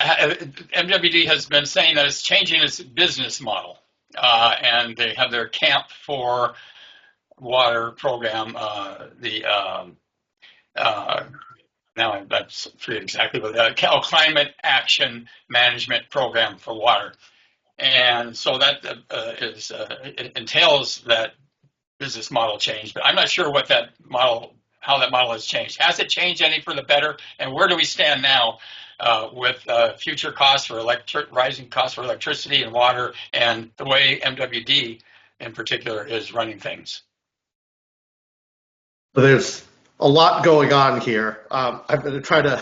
MWD has been saying that it's changing its business model, and they have their Camp for Water program. Now that's forget exactly what climate action management program for water, and so that it entails that business model change. But I'm not sure what that model, how that model has changed. Has it changed any for the better? And where do we stand now with future costs for rising costs for electricity and water, and the way MWD in particular is running things? There's a lot going on here. I'm going to try to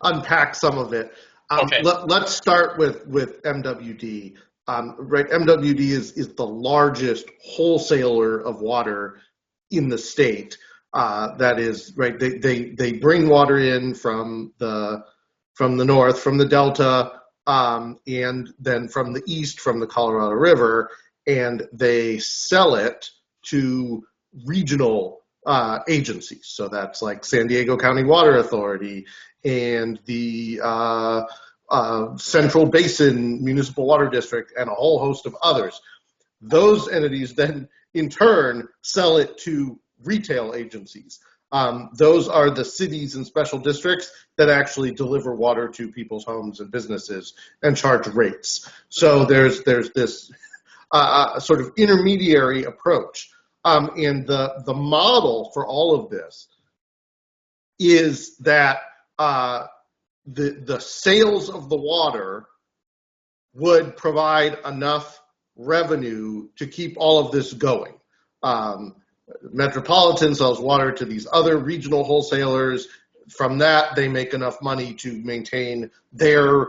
unpack some of it. Okay. Let's start with MWD. Right, MWD is the largest wholesaler of water in the state. That is right. They bring water in from the north, from the Delta, and then from the east, from the Colorado River, and they sell it to regional agencies. So that's like San Diego County Water Authority and the Central Basin Municipal Water District and a whole host of others. Those entities then in turn sell it to retail agencies. Those are the cities and special districts that actually deliver water to people's homes and businesses and charge rates. So there's this sort of intermediary approach. And the model for all of this is that the sales of the water would provide enough revenue to keep all of this going. Metropolitan sells water to these other regional wholesalers. From that, they make enough money to maintain their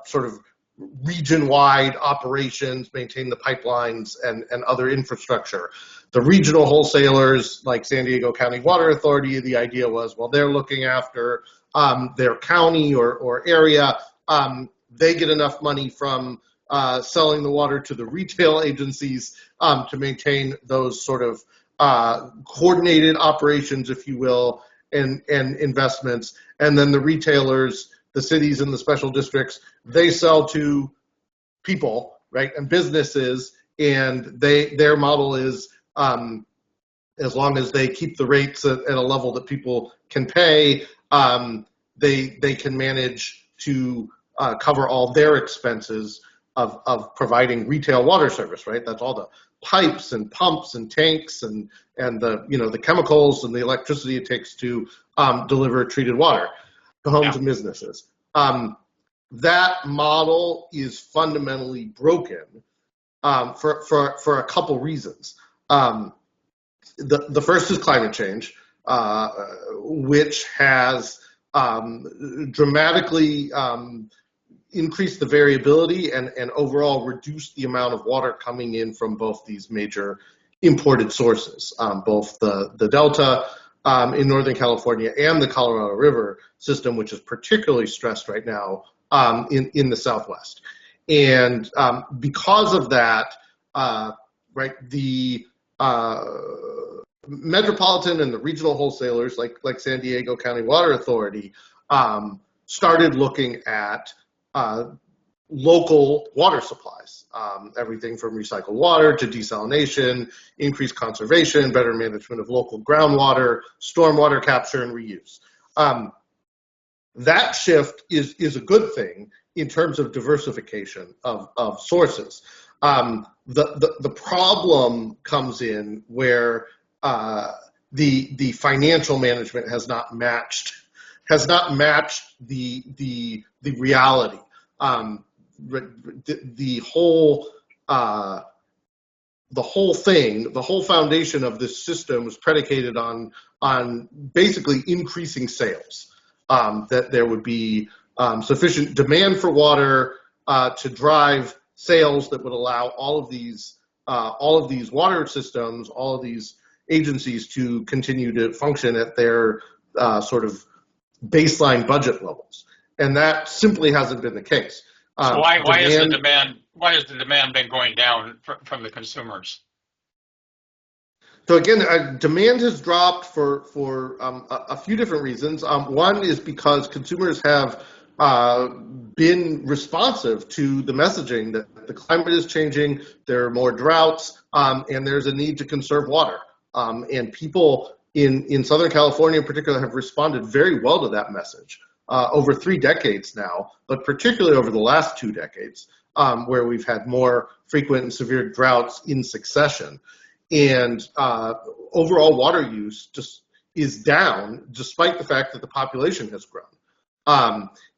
sort of region-wide operations, maintain the pipelines and other infrastructure. The regional wholesalers, like San Diego County Water Authority, the idea was, well, they're looking after their county or area. They get enough money from selling the water to the retail agencies to maintain those sort of coordinated operations, if you will, and investments. And then the retailers, the cities and the special districts, they sell to people, right, and businesses, and their model is as long as they keep the rates at a level that people can pay, they can manage to cover all their expenses of providing retail water service, right? That's all the pipes and pumps and tanks and the chemicals and the electricity it takes to deliver treated water to homes and businesses. That model is fundamentally broken for a couple reasons. The first is climate change, which has dramatically increased the variability and overall reduced the amount of water coming in from both these major imported sources, both the Delta in Northern California and the Colorado River system, which is particularly stressed right now in the Southwest. And because of that, right, the metropolitan and the regional wholesalers like San Diego County Water Authority started looking at local water supplies, everything from recycled water to desalination, increased conservation, better management of local groundwater, stormwater capture and reuse. That shift is a good thing in terms of diversification of sources. The problem comes in where the financial management has not matched the reality. The whole foundation of this system was predicated on basically increasing sales. That there would be sufficient demand for water to drive sales that would allow all of these water systems, all of these agencies to continue to function at their sort of baseline budget levels, and that simply hasn't been the case. So why has the demand been going down from the consumers? So again, demand has dropped for a few different reasons. One is because consumers have been responsive to the messaging that the climate is changing, there are more droughts, and there's a need to conserve water. And people in Southern California in particular have responded very well to that message over 3 decades now, but particularly over the last 2 decades, where we've had more frequent and severe droughts in succession. And overall water use just is down, despite the fact that the population has grown.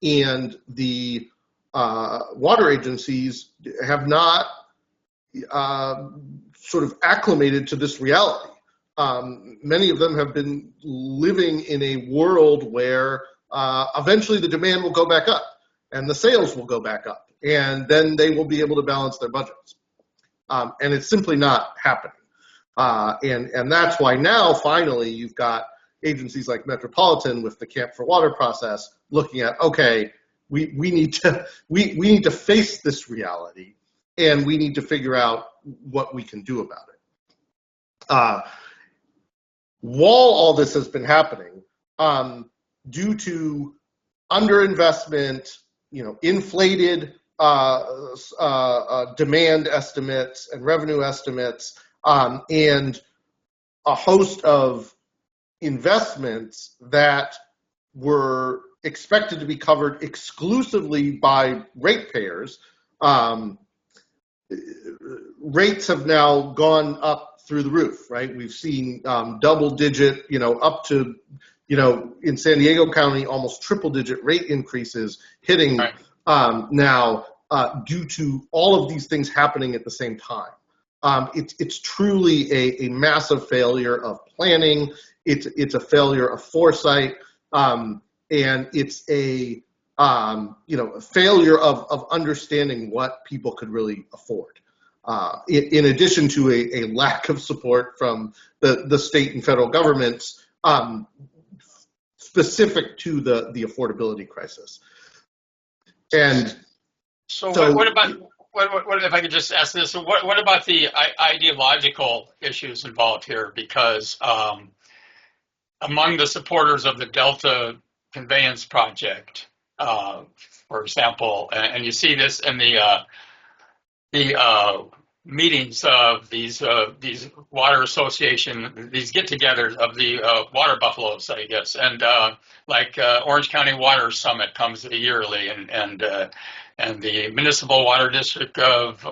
And the water agencies have not sort of acclimated to this reality. Many of them have been living in a world where eventually the demand will go back up and the sales will go back up, and then they will be able to balance their budgets. And it's simply not happening. And that's why now finally you've got agencies like Metropolitan with the Camp for Water process looking at, okay, we need to face this reality, and we need to figure out what we can do about it. While all this has been happening, due to underinvestment, inflated demand estimates and revenue estimates, and a host of investments that were expected to be covered exclusively by ratepayers, rates have now gone up through the roof, right? We've seen double digit, up to, in San Diego County, almost triple digit rate increases hitting now due to all of these things happening at the same time. It's truly a massive failure of planning. It's a failure of foresight, and it's a failure of understanding what people could really afford. In addition to a lack of support from the state and federal governments specific to the affordability crisis. And so what about? What if I could just ask this? What about the ideological issues involved here? Because among the supporters of the Delta Conveyance Project, for example, and you see this in the meetings of these water association, these get-togethers of the water buffaloes, I guess, and like Orange County Water Summit comes yearly, and the Municipal Water District of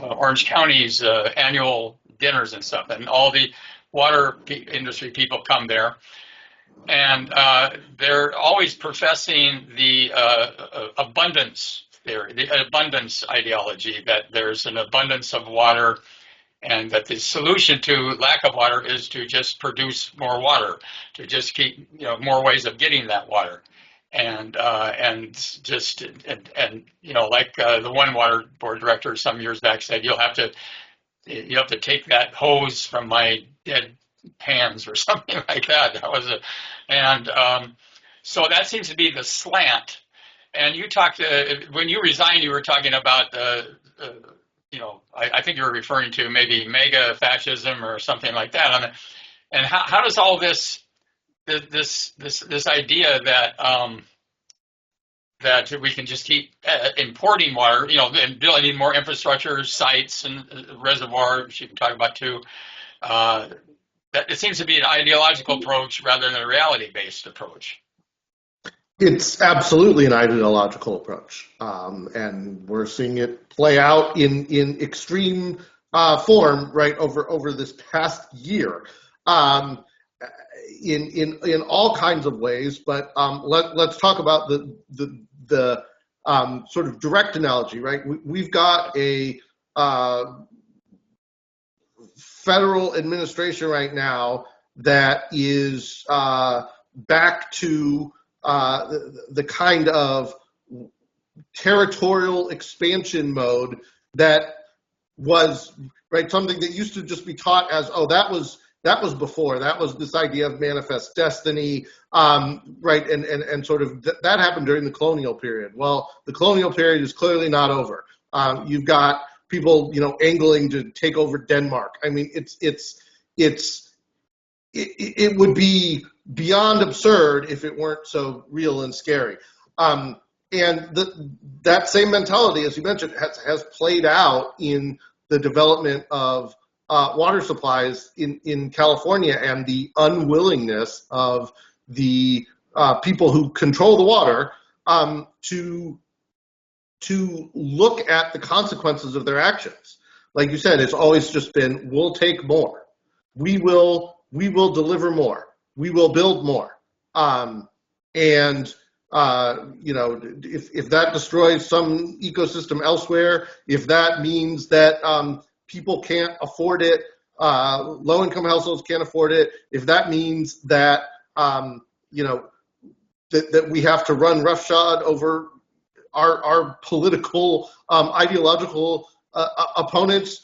Orange County's annual dinners and stuff, and all the water industry people come there, and they're always professing the abundance theory, the abundance ideology, that there's an abundance of water, and that the solution to lack of water is to just produce more water, to just keep more ways of getting that water. And like the one water board director some years back said, you have to take that hose from my dead hands or something like that. So that seems to be the slant. And you talked when you resigned, you were talking about I think you were referring to maybe mega fascism or something like that. And how does all this idea that we can just keep importing water, and building more infrastructure, sites and reservoirs you can talk about too, that it seems to be an ideological approach rather than a reality-based approach. It's absolutely an ideological approach, and we're seeing it play out in extreme form right over this past year, in all kinds of ways. But let's talk about the sort of direct analogy, right? We've got a federal administration right now that is back to the kind of territorial expansion mode that was, right, something that used to just be taught as, that was before, that was this idea of manifest destiny, right, and sort of that happened during the colonial period. Well, the colonial period is clearly not over. You've got people, angling to take over Denmark. I mean, it would be beyond absurd if it weren't so real and scary. And that same mentality, as you mentioned, has played out in the development of water supplies in California, and the unwillingness of the people who control the water to look at the consequences of their actions. Like you said, it's always just been, we'll take more. We will deliver more. We will build more. And if that destroys some ecosystem elsewhere, if that means that people can't afford it, low-income households can't afford it, if that means that that we have to run roughshod over our political, ideological opponents,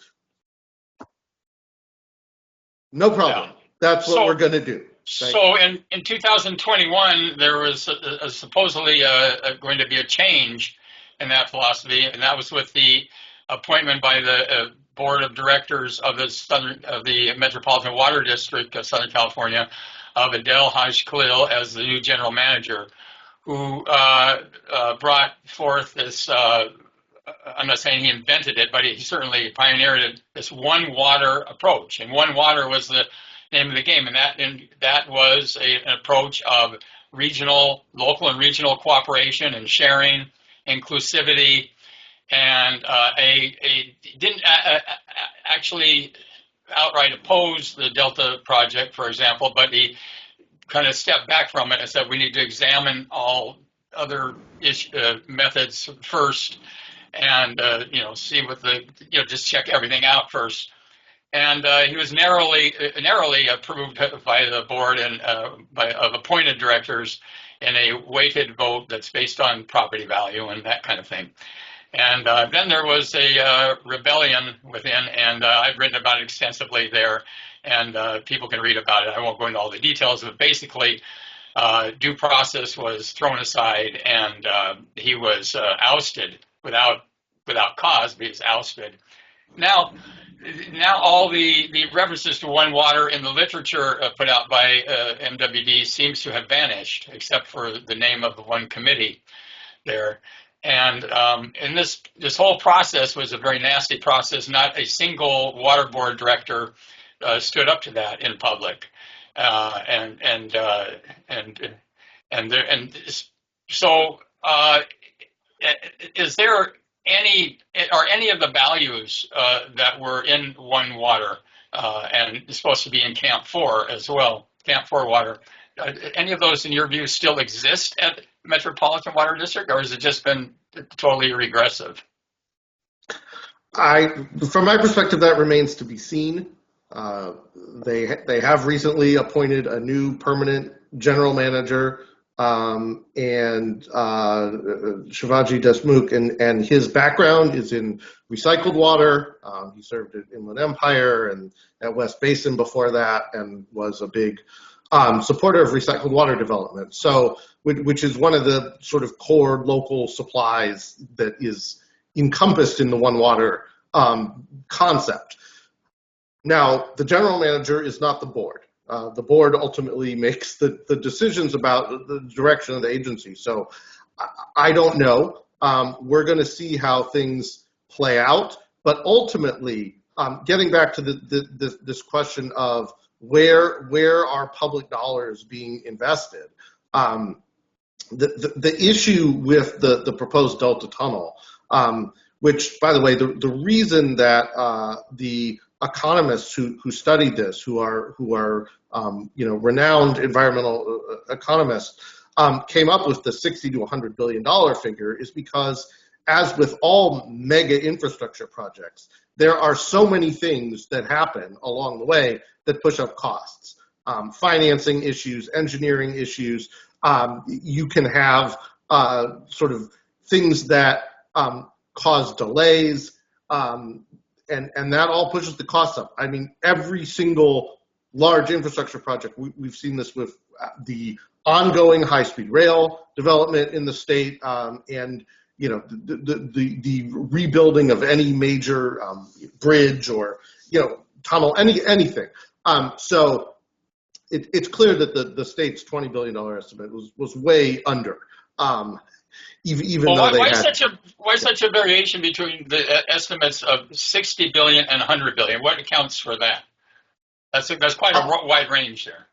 no problem. Yeah. That's what we're going to do. So in 2021, there was supposedly going to be a change in that philosophy, and that was with the appointment by the board of directors of the Metropolitan Water District of Southern California of Adel Haj Khalil as the new general manager, who brought forth this. I'm not saying he invented it, but he certainly pioneered this one water approach, and one water was the name of the game, and that was an approach of local and regional cooperation and sharing, inclusivity, and didn't actually outright oppose the Delta project, for example, but he kind of stepped back from it and said we need to examine all other methods first, and see what just check everything out first. And he was narrowly approved by the board and of appointed directors in a weighted vote that's based on property value and that kind of thing. And then there was a rebellion within, and I've written about it extensively there, and people can read about it. I won't go into all the details, but basically due process was thrown aside, and he was ousted without cause, but he was ousted. Now all the references to one water in the literature put out by MWD seems to have vanished, except for the name of the one committee there. And this whole process was a very nasty process. Not a single water board director stood up to that in public, so is there any of the values that were in one water and it's supposed to be in Camp 4 as well, Camp 4 water, any of those in your view still exist at Metropolitan Water District, or has it just been totally regressive? From my perspective, that remains to be seen. They have recently appointed a new permanent general manager, and Shivaji Desmukh, and his background is in recycled water. He served at Inland Empire and at West Basin before that, and was a big supporter of recycled water development. So, which is one of the sort of core local supplies that is encompassed in the one water concept. Now, the general manager is not the board. The board ultimately makes the decisions about the direction of the agency. So I don't know. We're going to see how things play out. But ultimately, getting back to this question of where are public dollars being invested, the issue with the proposed Delta Tunnel, which, by the way, the reason that the economists who studied this, who are renowned environmental economists, came up with the $60 to $100 billion figure is because, as with all mega infrastructure projects, there are so many things that happen along the way that push up costs. Financing issues, engineering issues. You can have sort of things that cause delays, and that all pushes the costs up. I mean, every single large infrastructure project, we've seen this with the ongoing high-speed rail development in the state, and the rebuilding of any major bridge or tunnel, anything. So it's clear that the state's $20 billion estimate was way under. even Well, though they why had. such a variation between the estimates of 60 billion and 100 billion? What accounts for that? That's quite a wide range there.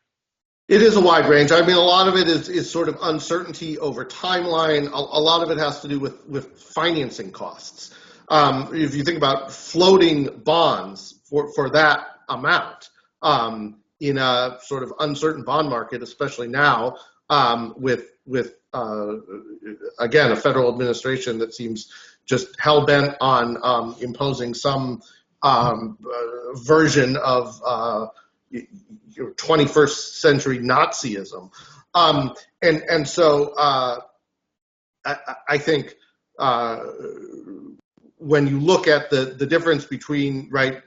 It is a wide range. I mean, a lot of it is sort of uncertainty over timeline. A lot of it has to do with financing costs. If you think about floating bonds for that amount in a sort of uncertain bond market, especially now with again a federal administration that seems just hell bent on imposing some version of 21st century Nazism, and so I think when you look at the difference between 1%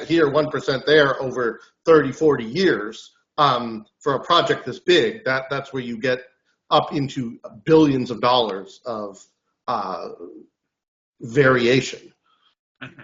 here, 1% there over 30, 40 years for a project this big, that's where you get up into billions of dollars of variation. Mm-hmm.